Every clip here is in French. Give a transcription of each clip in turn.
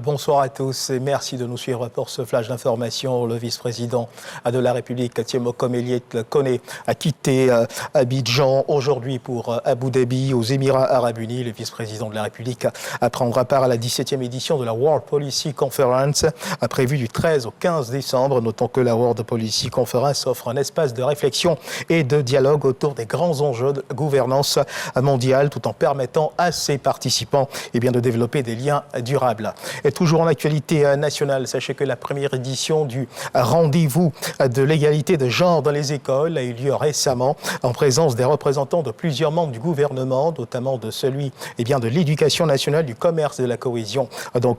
Bonsoir à tous et merci de nous suivre pour ce flash d'information. Le vice-président de la République, Thiemokom Elliott Kone, a quitté Abidjan aujourd'hui pour Abu Dhabi, aux Émirats Arabes Unis. Le vice-président de la République prendra part à la 17e édition de la World Policy Conference, prévue du 13 au 15 décembre. Notons que la World Policy Conference offre un espace de réflexion et de dialogue autour des grands enjeux de gouvernance mondiale, tout en permettant à ses participants de développer des liens durables. Et toujours en actualité nationale, sachez que la première édition du rendez-vous de l'égalité de genre dans les écoles a eu lieu récemment en présence des représentants de plusieurs membres du gouvernement, notamment de celui de l'éducation nationale, du commerce et de la cohésion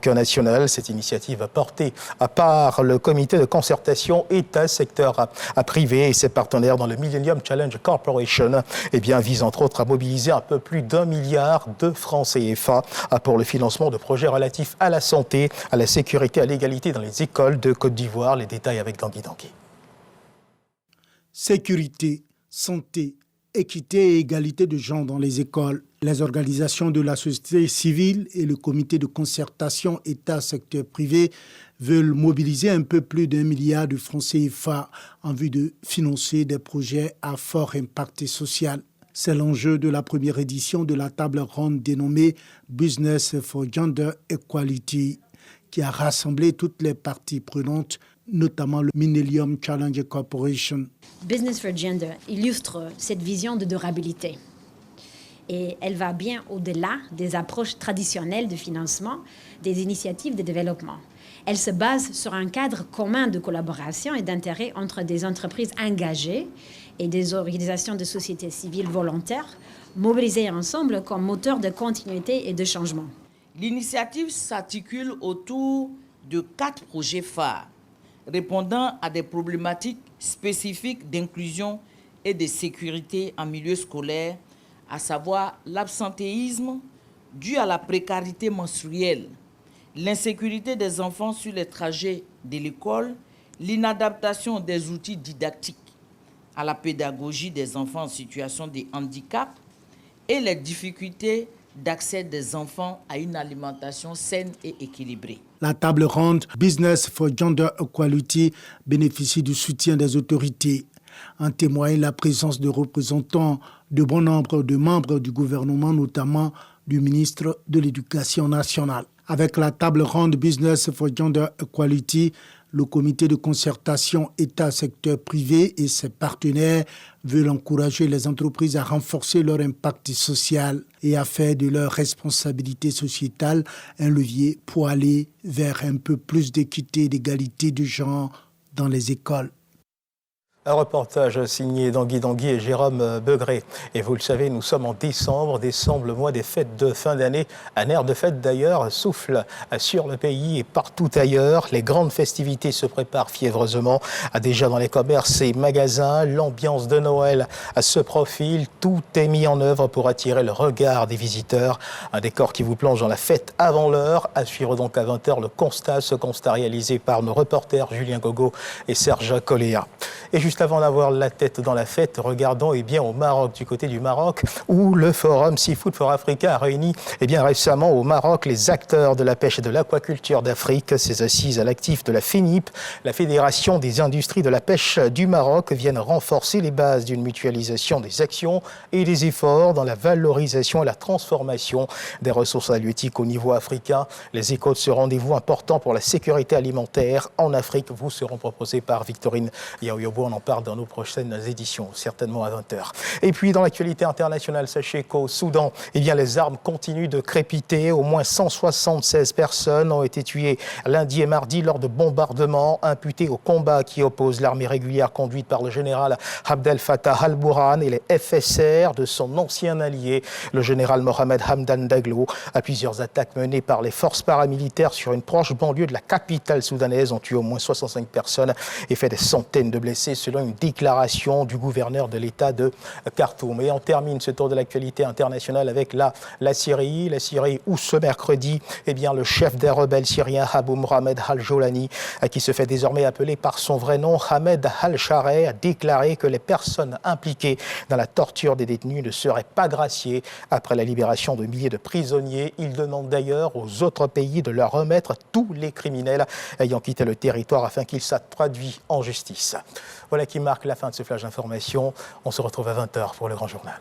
nationale. Cette initiative portée par le comité de concertation État, secteur privé et ses partenaires dans le Millennium Challenge Corporation vise entre autres à mobiliser un peu plus d'1 milliard de francs CFA pour le financement de projets relatifs à la santé, à la sécurité, à l'égalité dans les écoles de Côte d'Ivoire. Les détails avec Tanguy Tanguy. Sécurité, santé, équité et égalité de genre dans les écoles. Les organisations de la société civile et le comité de concertation État-secteur privé veulent mobiliser un peu plus d'1 milliard de francs CFA en vue de financer des projets à fort impact social. C'est l'enjeu de la première édition de la table ronde dénommée Business for Gender Equality, qui a rassemblé toutes les parties prenantes, notamment le Millennium Challenge Corporation. Business for Gender illustre cette vision de durabilité. Et elle va bien au-delà des approches traditionnelles de financement des initiatives de développement. Elle se base sur un cadre commun de collaboration et d'intérêt entre des entreprises engagées et des organisations de société civile volontaires, mobilisées ensemble comme moteur de continuité et de changement. L'initiative s'articule autour de 4 projets phares, répondant à des problématiques spécifiques d'inclusion et de sécurité en milieu scolaire, à savoir l'absentéisme dû à la précarité menstruelle, l'insécurité des enfants sur les trajets de l'école, l'inadaptation des outils didactiques à la pédagogie des enfants en situation de handicap et les difficultés d'accès des enfants à une alimentation saine et équilibrée. La table ronde Business for Gender Equality bénéficie du soutien des autorités. En témoigne la présence de représentants de bon nombre de membres du gouvernement, notamment du ministre de l'Éducation nationale. Avec la table ronde Business for Gender Equality, le comité de concertation État-secteur privé et ses partenaires veulent encourager les entreprises à renforcer leur impact social et à faire de leur responsabilité sociétale un levier pour aller vers un peu plus d'équité et d'égalité de genre dans les écoles. Un reportage signé Tanguy et Jérôme Begré. Et vous le savez, nous sommes en décembre, le mois des fêtes de fin d'année. Un air de fête d'ailleurs souffle sur le pays et partout ailleurs. Les grandes festivités se préparent fiévreusement. Déjà dans les commerces et magasins, l'ambiance de Noël se profile. Tout est mis en œuvre pour attirer le regard des visiteurs. Un décor qui vous plonge dans la fête avant l'heure. À suivre donc à 20h ce constat réalisé par nos reporters Julien Gogo et Serge Coléa. Et juste avant d'avoir la tête dans la fête, regardons au Maroc, du côté du Maroc, où le Forum Seafood for Africa a réuni récemment au Maroc les acteurs de la pêche et de l'aquaculture d'Afrique. Ces assises à l'actif de la FENIP, la Fédération des industries de la pêche du Maroc, viennent renforcer les bases d'une mutualisation des actions et des efforts dans la valorisation et la transformation des ressources halieutiques au niveau africain. Les échos de ce rendez-vous important pour la sécurité alimentaire en Afrique vous seront proposés par Victorine Yaoyobo. On en parle dans nos prochaines éditions, certainement à 20h. Et puis, dans l'actualité internationale, sachez qu'au Soudan, les armes continuent de crépiter. Au moins 176 personnes ont été tuées lundi et mardi lors de bombardements imputés au combat qui oppose l'armée régulière conduite par le général Abdel Fattah al-Burhan et les FSR de son ancien allié, le général Mohamed Hamdan Daglo. À plusieurs attaques menées par les forces paramilitaires sur une proche banlieue de la capitale soudanaise ont tué au moins 65 personnes et fait des centaines de blessés. selon une déclaration du gouverneur de l'État de Khartoum. Et on termine ce tour de l'actualité internationale avec la Syrie. La Syrie où ce mercredi, le chef des rebelles syriens, Abu Mohamed al-Jolani, qui se fait désormais appeler par son vrai nom, Ahmed al-Shareh, a déclaré que les personnes impliquées dans la torture des détenus ne seraient pas graciées après la libération de milliers de prisonniers. Il demande d'ailleurs aux autres pays de leur remettre tous les criminels ayant quitté le territoire afin qu'ils soient traduits en justice. Voilà qui marque la fin de ce flash d'information. On se retrouve à 20h pour le Grand Journal.